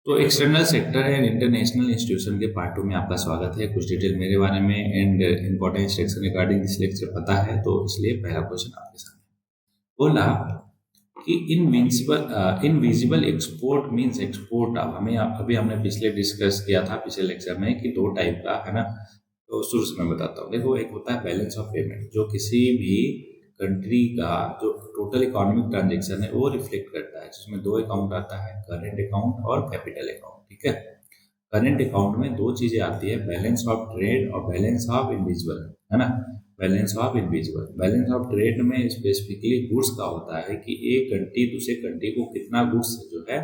तो external sector and international institution के part 2 में आपका स्वागत है। कुछ डिटेल मेरे बारे में and important instruction regarding this lecture पता है, तो इसलिए पहला क्वेश्चन आपके सामने बोला कि इनविजिबल एक्सपोर्ट मींस एक्सपोर्ट। अब हमें अभी हमने पिछले डिस्कस किया था पिछले लेक्चर में कि दो टाइप का है ना। तो शुरू से मैं बताता हूँ। देखो, एक होता है बैलेंस ऑफ पेमेंट, जो किसी भी कंट्री का जो टोटल इकोनॉमिक ट्रांजेक्शन है वो रिफ्लेक्ट करता है, जिसमें दो अकाउंट आता है, करेंट अकाउंट और कैपिटल अकाउंट। ठीक है। करेंट अकाउंट में दो चीजें आती है, बैलेंस ऑफ ट्रेड और बैलेंस ऑफ इनविजिबल, है ना। Balance of invisible, balance of trade में स्पेसिफिकली गुड्स का होता है कि एक कंट्री दूसरे कंट्री को कितना गुड्स जो है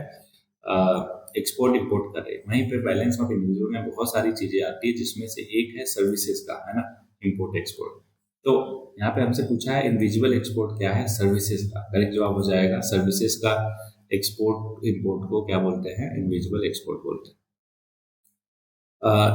एक्सपोर्ट इंपोर्ट कर रहे हैं। वहीं पे बैलेंस ऑफ इनविजिबल में बहुत सारी चीजें आती है, जिसमें से एक है सर्विसेज का, है ना, इंपोर्ट एक्सपोर्ट। तो यहाँ पे हमसे पूछा है इनविजिबल एक्सपोर्ट क्या है, सर्विसेज का। करेक्ट जवाब हो जाएगा सर्विसेज का एक्सपोर्ट इंपोर्ट को क्या बोलते हैं, इनविजिबल एक्सपोर्ट बोलते हैं।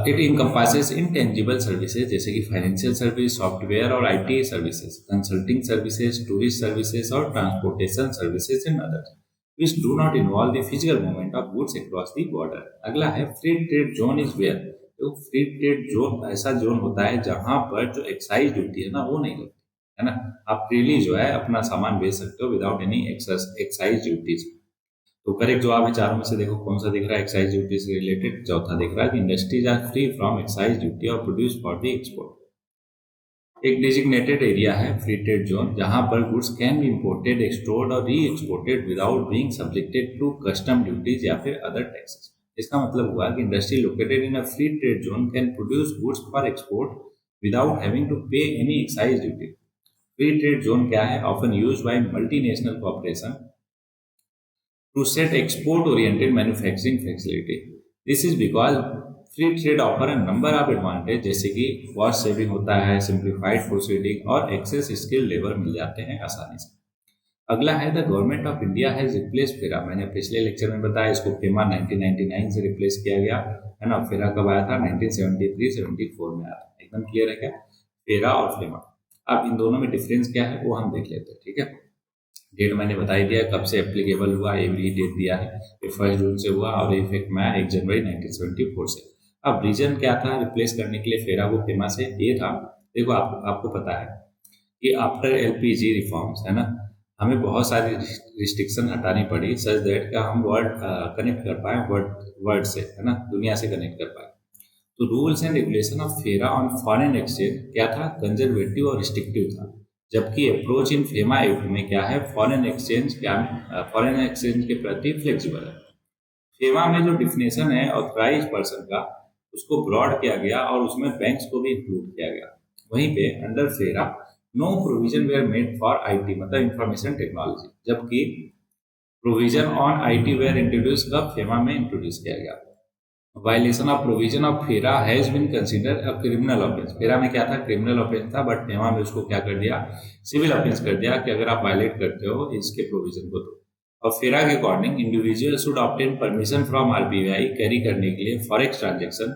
इट इनकम्पासेस इनटेंजिबल सर्विसेज जैसे कि फाइनेंशियल सर्विस, सॉफ्टवेयर और IT services, consulting services, tourist services और transportation services and others which do not involve the physical movement of goods across the border। अगला है free trade zone is where. तो free trade zone ऐसा zone होता है जहां पर जो एक्साइज ड्यूटी है ना वो नहीं लगती, है ना। आप फ्रीली जो है अपना सामान बेच सकते हो विदाउट एनी एक्साइज ड्यूटीज। तो करेक्ट जवाब है चारों में से, देखो कौन सा दिख रहा है एक्साइज ड्यूटी से रिलेटेड। चौथा दिख रहा है कि industries are free from excise duty और प्रोड्यूस फॉर द एक्सपोर्ट। एक डेजिग्नेटेड एरिया है फ्री ट्रेड जोन, जहां पर goods can be imported, exported और reexported without being subjected to custom duties या फिर अदर टैक्सेस। इसका मतलब हुआ कि industry located in a free trade zone can produce goods for export without having to pay any excise duty. Free trade zone क्या है, often used by multinational corporation to set export-oriented manufacturing facility. This is because free trade offer a number of advantage, जैसे कि cost saving होता है, simplified proceeding और access skill labour मिल जाते हैं आसानी से। अगला है the government of India has replace फेरा। मैंने पिछले लेक्चर में बताया, इसको फेमा 1999 से रिप्लेस किया गया, है ना। फेरा कब आया था, 1973-74 में आया था। एकदम क्लियर है क्या, फेरा और फेमा। अब इन दोनों में डिफरेंस क्या है वो हम देख लेते हैं। ठीक है। डेट मैंने बता ही दिया कब से एप्लीकेबल हुआ, ये भी डेट दिया है, ये 1 जून से हुआ और इफेक्ट में आया 1 जनवरी 1974 से। अब रीजन क्या था रिप्लेस करने के लिए फेरा को फेमा से, ये था, देखो आपको पता है कि आफ्टर एलपीजी रिफॉर्म्स, है ना, हमें बहुत सारी रिस्ट्रिक्शन हटानी पड़ी सच दैट का हम वर्ल्ड कनेक्ट कर पाए, वर्ल्ड से, है ना, दुनिया से कनेक्ट कर पाए। तो रूल्स एंड रेगुलेशन ऑफ फेरा ऑन फॉरेन एक्सचेंज क्या था, कंजर्वेटिव और रिस्ट्रिक्टिव था। जबकि अप्रोच इन फेमा एक्ट में क्या है, फॉरेन एक्सचेंज के प्रति फ्लेक्सिबल है। फेमा में जो डिफिनेशन है ऑथराइज पर्सन का, उसको ब्रॉड किया गया और उसमें बैंक्स को भी इंक्लूड किया गया। वहीं पे under FERA no provision were made for IT, मतलब इंफॉर्मेशन टेक्नोलॉजी, जबकि provision on IT were introduce कब, फेमा में इंट्रोड्यूस किया गया। Violation of provision of FERA has been consider a criminal offence. FERA में क्या था, क्रिमिनल ऑफेंस था, बट फेमा में उसको क्या कर दिया, सिविल ऑफेंस कर दिया कि अगर आप वायलेट करते हो इसके प्रोविजन को तो। और फेरा के according individual should obtain permission from RBI carry करने के लिए फॉरेक्स ट्रांजेक्शन,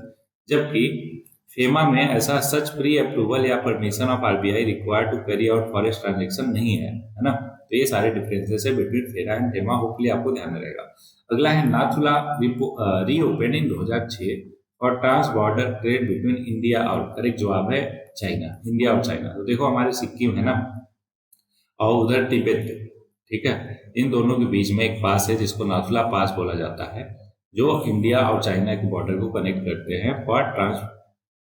जबकि फेमा में ऐसा सच प्री अप्रूवल या permission of RBI required to carry out forex transaction नहीं है ना। तो ये सारे डिफरेंसेस है बिटवीन फेरा एंड फेमा, होपफुली आपको ध्यान में रहेगा। अगला है नाथुला रीओपन इन 2006 और trans border trade between India और, करेक्ट जवाब है चाइना, इंडिया और चाइना। तो देखो हमारे सिक्किम है ना और उधर तिब्बत, ठीक है, इन दोनों के बीच में एक पास है जिसको नाथुला पास बोला जाता है, जो इंडिया और चाइना के बॉर्डर को कनेक्ट करते हैं फॉर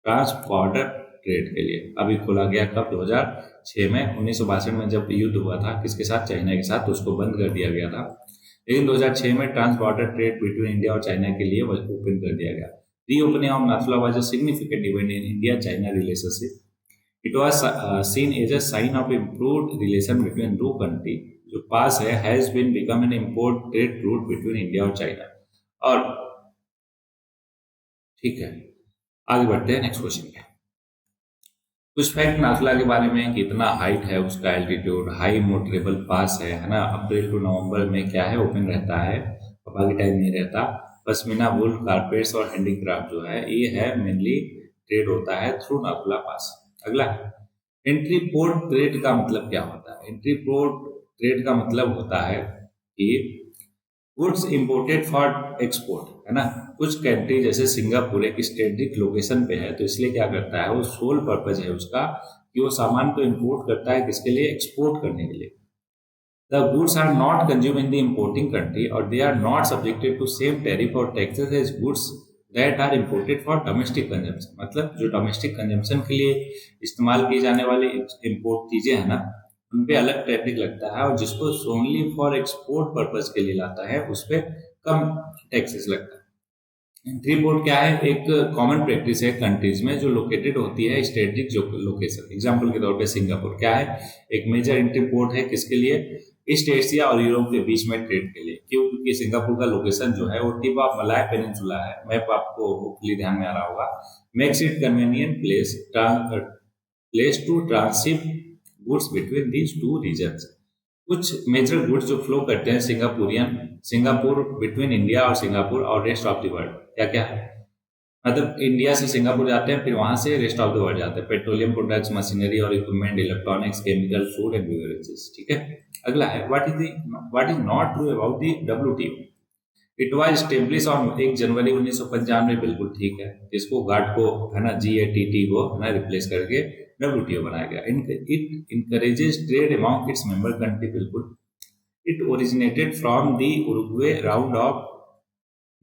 ट्रांस बॉर्डर ट्रेड के लिए। अभी खोला गया कब, 2006 में। 1962 में जब युद्ध हुआ था किसके साथ, चाइना के साथ, तो उसको बंद कर दिया गया था। लेकिन 2006 में trans border trade between India और चाइना के लिए ओपन कर दिया गया। Reopening of Nathula was a significant event in India China relationship. It was seen as a sign of improved relation between two country. जो पास है has been become an import trade route between India और China. और ठीक है, आगे बढ़ते हैं next question पे। कुछ फैक्ट नाथुला के बारे में, कितना हाइट है उसका, एल्टीट्यूड, हाई मोटरेबल पास है ना, अप्रैल टू नवंबर में क्या है, ओपन रहता है, बाकी टाइम नहीं रहता। पश्मीना वूल, कारपेट्स और हैंडीक्राफ्ट जो है ये है मेनली ट्रेड होता है थ्रू नाथुला पास। अगला है एंट्री पोर्ट ट्रेड का मतलब क्या होता है। एंट्री पोर्ट ट्रेड का मतलब होता है कि गुड्स इंपोर्टेड फॉर एक्सपोर्ट, है ना। कुछ कंट्री जैसे सिंगापुर एक स्ट्रेटेजिक लोकेशन पे है, तो इसलिए क्या करता है, वो सोल पर्पज है उसका कि वो सामान को इंपोर्ट करता है किसके लिए, एक्सपोर्ट करने के लिए। The goods are not consume in the importing country और they are not subjected to same tariff और taxes as goods that are imported for domestic consumption. मतलब जो डोमेस्टिक कंजम्पशन के लिए इस्तेमाल की जाने वाली इंपोर्ट चीजें हैं ना, उन पे अलग टैरिफ लगता है, और जिसको ओनली फॉर एक्सपोर्ट पर्पज के लिए लाता है उस पर कम टैक्सेस लगता है। एंट्री पोर्ट क्या है, एक कॉमन प्रैक्टिस है कंट्रीज में जो लोकेटेड होती है स्ट्रेटेजिक जो लोकेशन। एग्जांपल के तौर पे सिंगापुर क्या है, एक मेजर एंट्री पोर्ट है किसके लिए, ईस्ट एशिया और यूरोप के बीच में ट्रेड के लिए। क्यों, क्योंकि सिंगापुर का लोकेशन जो है वो टिप ऑफ मलाय पेनिनसुला है, मैप आपको होपफुली ध्यान में आ रहा होगा। Makes it convenient place to transship goods between these two regions. कुछ मेजर गुड्स जो फ्लो करते हैं सिंगापुर बिटवीन इंडिया और सिंगापुर और रेस्ट ऑफ द वर्ल्ड, क्या क्या है, मतलब इंडिया से सिंगापुर जाते हैं, फिर वहां से रेस्ट ऑफ द वर्ल्ड जाते हैं। पेट्रोलियम प्रोडक्ट्स, मशीनरी और equipment, electronics, chemical, food and beverages, ठीक है। अगला है what is not true about the WTO. It was establish on 1 जनवरी 1995, बिल्कुल ठीक है। इसको गार्ड को, है ना, GATT को, है ना, रिप्लेस करके WTO बनाया गया। It encourages trade among its member country, बिल्कुल। It originated from the Uruguay round of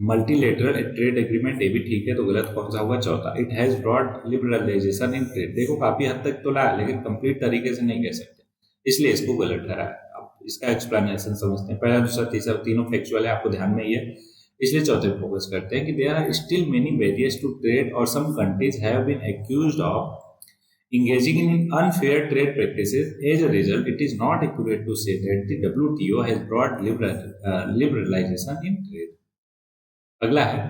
multilateral trade agreement, ये भी ठीक है, तो गलत कौन सा होगा, चौथा। It has brought liberalisation in trade, देखो काफी हद तक तो लाया, लेकिन कंप्लीट तरीके से नहीं कह सकते, इसलिए इसको गलत ठहराया। अब इसका एक्सप्लेनेशन समझते हैं। पहला, दूसरा, तीसरा, तीनों फैक्चुअल है, आपको ध्यान में ही है, इसलिए चौथे पे फोकस करते हैं कि there are still many barriers to trade और some countries have been accused of engaging in unfair trade practices. As a result, it is not accurate to say that the WTO has brought liberalization in trade. अगला है,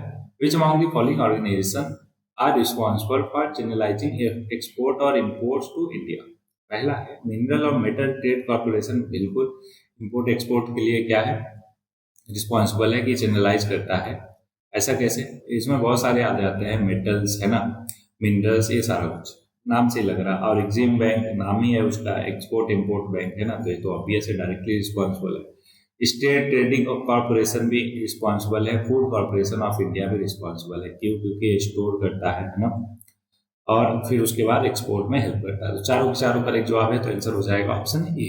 which among the following organizations are responsible for channelizing export or imports to India? पहला है mineral और metal trade corporation, बिल्कुल। Import export के लिए क्या है, रिस्पॉन्सिबल है कि चैनलाइज करता है। ऐसा कैसे, इसमें बहुत सारे आ जाते हैं, मेटल्स, है ना, मिनरल्स, ये सारा कुछ नाम से लग रहा। और एग्जिम बैंक नाम ही है उसका, एक्सपोर्ट इंपोर्ट बैंक, है ना, तो ये तो ऑब्वियस है, डायरेक्टली रिस्पॉन्सिबल है। स्टेट ट्रेडिंग कॉर्पोरेशन भी रिस्पॉन्सिबल है। फूड कॉर्पोरेशन ऑफ इंडिया भी रिस्पॉन्सिबल है, क्यों, क्योंकि स्टोर करता है ना, और फिर उसके बाद एक्सपोर्ट में हेल्प करता है। तो चारों के चारों करेक्ट जवाब है, तो आंसर हो जाएगा ऑप्शन ए।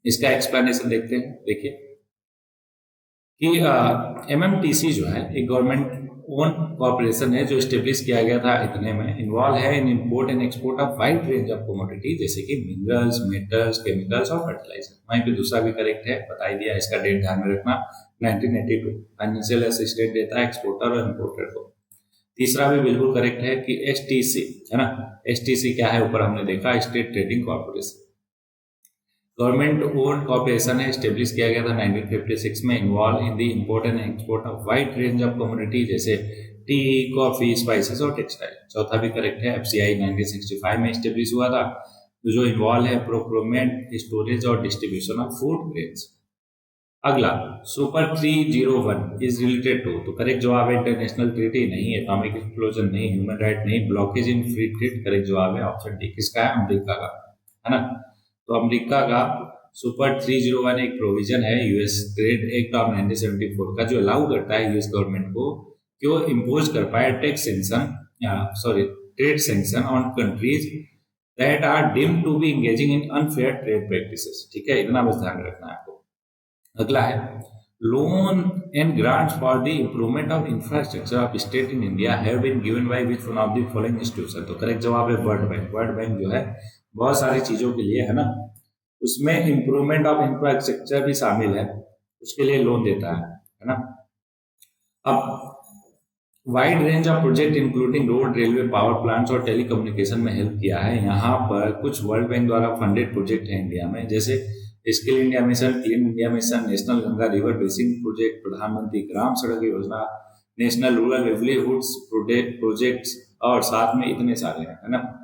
इसका एक्सप्लेनेशन देखते हैं। देखिए कि MMTC जो है एक गवर्नमेंट ओन कॉर्पोरेशन है जो स्टेब्लिश किया गया था इतने में, इन्वॉल्व है in import and export of wide range of commodity, जैसे कि मिनरल्स, मेटल्स, केमिकल्स और फर्टिलाइजर। वहीं पे दूसरा भी करेक्ट है, बता ही दिया, इसका डेट ध्यान में रखना, 1982। फाइनेंशियल असिस्टेंट देता है एक्सपोर्टर और इम्पोर्टर को। तीसरा भी बिल्कुल करेक्ट है कि STC, है ना, STC क्या है, ऊपर हमने देखा, state trading corporation. Government owned corporation है, स्टेब्लिश किया गया था 1956 में, involve in the import and export of wide range of commodity, जैसे टी, कॉफी, स्पाइसेस और टेक्सटाइल। चौथा भी करेक्ट है, FCI 1965 में स्टेब्लिश हुआ था, जो इन्वॉल्व है प्रोक्योरमेंट, स्टोरेज और डिस्ट्रीब्यूशन ऑफ फूड ग्रेन्स। अगला, सुपर 301 इज रिलेटेड टू, तो करेक्ट जवाब है इंटरनेशनल ट्रीटी, नहीं एटॉमिक एक्सप्लोजन, नहीं ह्यूमन राइट, नहीं blockage in free trade. Correct जवाब है ऑप्शन डी। किसका है, अमेरिका का, है ना। तो अमेरिका का सुपर 301 एक प्रोविजन है यूएस ट्रेड एक्ट ऑफ 1974 का, जो अलाउ करता है यूएस गवर्नमेंट को कि वो इम्पोज कर पाए trade sanction on countries that are deemed to be engaging in unfair trade practices, ठीक है, इतना बस ध्यान रखना है आपको। अगला है loan and grants for the improvement of infrastructure of state in India have been given by which one of the following institution. तो करेक्ट जवाब है वर्ल्ड बैंक। वर्ल्ड बैंक जो है बहुत सारी चीजों के लिए, है ना, उसमें इंप्रूवमेंट ऑफ इंफ्रास्ट्रक्चर भी शामिल है, उसके लिए लोन देता है ना। अब wide range of project including road, railway, power plants और टेलीकम्युनिकेशन में हेल्प किया है। यहाँ पर कुछ वर्ल्ड बैंक द्वारा फंडेड प्रोजेक्ट है इंडिया में, जैसे skill India mission, clean India mission, national Ganga river basin project, प्रधानमंत्री ग्राम सड़क योजना, नेशनल रूरल लिवलीहुड्स प्रोजेक्ट्स, और साथ में इतने सारे हैं, है ना।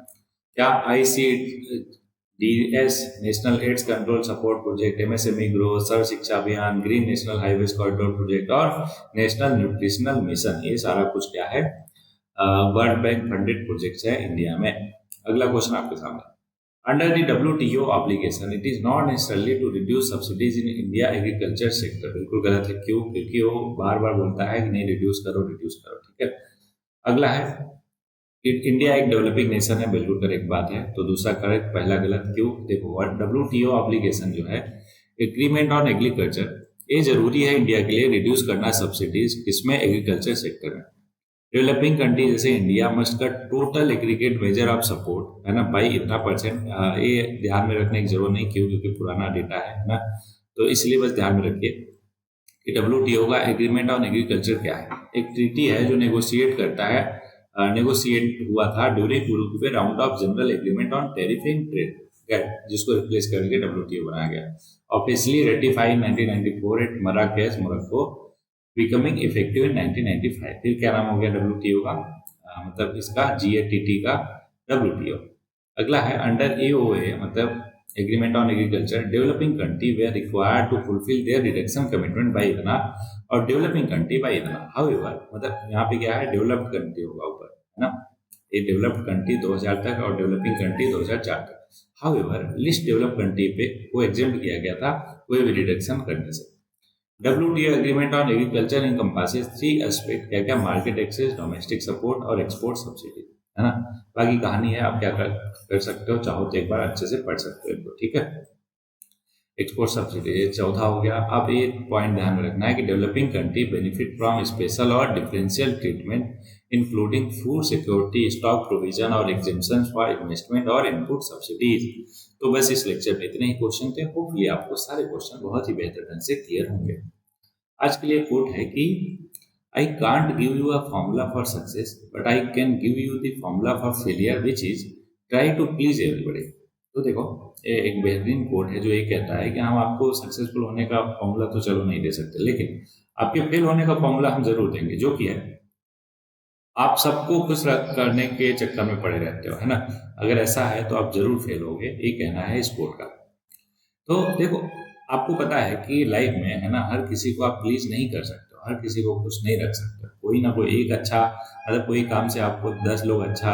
क्या ICDS national AIDS control support project, MSME growth, Sarva Shiksha Abhiyan, green national highways corridor project और नेशनल न्यूट्रिशनल मिशन, ये सारा कुछ क्या है, वर्ल्ड बैंक फंडेड प्रोजेक्ट्स है इंडिया में। अगला क्वेश्चन आपके सामने, under the WTO obligation it is not necessarily to reduce subsidies in India agriculture sector. बिल्कुल गलत है। क्यों? क्योंकि वो बार बार बोलता है कि नहीं रिड्यूस करो रिड्यूस करो। ठीक है। अगला है कि इंडिया एक डेवलपिंग नेशन है। बिल्कुल करेक्ट बात है। तो दूसरा करेक्ट, पहला गलत। क्यों? देखो WTO ऑब्लिगेशन जो है एग्रीमेंट ऑन एग्रीकल्चर, ये जरूरी है इंडिया के लिए रिड्यूस करना सब्सिडीज किसमें? एग्रीकल्चर सेक्टर में। डेवलपिंग कंट्री जैसे India must cut total aggregate measure of support, है ना भाई, इतना परसेंट। ये ध्यान में रखने की जरूरत नहीं। क्यों? क्योंकि पुराना डेटा है ना, तो इसलिए बस ध्यान में रखिए कि WTO का एग्रीमेंट ऑन एग्रीकल्चर क्या है। एक ट्रीटी है जो नेगोशिएट करता है, नेगोशिएट हुआ था during Uruguay round of general agreement on tariff and trade, जिसको रिप्लेस करके WTO बनाया गया। Officially ratify 1994 at Marrakesh Morocco, becoming effective in 1995। फिर क्या नाम हो गया WTO का? मतलब इसका GATT का WTO। अगला है अंडर AOA मतलब agreement on agriculture, developing country they are required to fulfil their reduction commitment by इतना और डेवलपिंग कंट्री बाय इतना। हाउएवर मतलब यहाँ पे क्या है? डेवलप्ड कंट्री होगा ऊपर, है ना। ये डेवलप्ड कंट्री 2000 तक और डेवलपिंग कंट्री 2004 तक। हाउएवर लिस्ट डेवलप्ड कंट्री पे वो एग्जेम्प्ट किया गया था कोई भी रिडक्शन करने से। WTO agreement on agriculture encompasses 3 aspect, क्या क्या? मार्केट एक्सेस, डोमेस्टिक सपोर्ट और एक्सपोर्ट सब्सिडी, है ना। बाकी कहानी है, आप क्या कर सकते हो, चाहो तो एक बार अच्छे से पढ़ सकते हो इनको। ठीक है। एक्सपोर्ट सब्सिडी ये चौथा हो गया। अब ये पॉइंट ध्यान में रखना है कि developing country benefit from special और differential treatment including food security, stock provision और एग्जेम्पशन फॉर इन्वेस्टमेंट और इनपुट सब्सिडीज। तो बस इस लेक्चर में इतने ही क्वेश्चन थे। होपफुली आपको सारे क्वेश्चन बहुत ही बेहतर ढंग से क्लियर होंगे। आज के लिए कोट है कि I can't give you a formula for success, but I can give you the formula for failure, which is try to please everybody। तो देखो ये एक बेहतरीन कोट है जो ये कहता है कि हम आपको सक्सेसफुल होने का फॉर्मूला तो चलो नहीं दे सकते, लेकिन आपके फेल होने का फॉर्मूला हम जरूर देंगे, जो कि है आप सबको खुश करने के चक्कर में पड़े रहते हो, है ना। अगर ऐसा है तो आप जरूर फेल होगे, ये कहना है इस कोट का। तो देखो आपको पता है कि लाइफ में, है ना, हर किसी को आप प्लीज नहीं कर सकते, हर किसी को खुश नहीं रख सकते। कोई ना कोई एक अच्छा, मतलब कोई काम से आपको 10 लोग अच्छा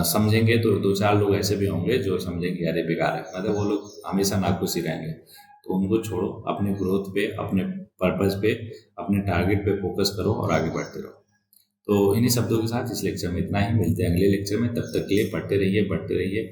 समझेंगे तो 2-4 लोग ऐसे भी होंगे जो समझेंगे अरे बेकार है, मतलब वो लोग हमेशा नाखुश ही रहेंगे। तो उनको छोड़ो, अपने ग्रोथ पे, अपने पर्पस पे, अपने टारगेट पे फोकस करो और आगे बढ़ते रहो। तो इन्हीं शब्दों के साथ इस लेक्चर में इतना ही। मिलते हैं अगले लेक्चर में। तब तक के लिए पढ़ते रहिए, बढ़ते रहिए।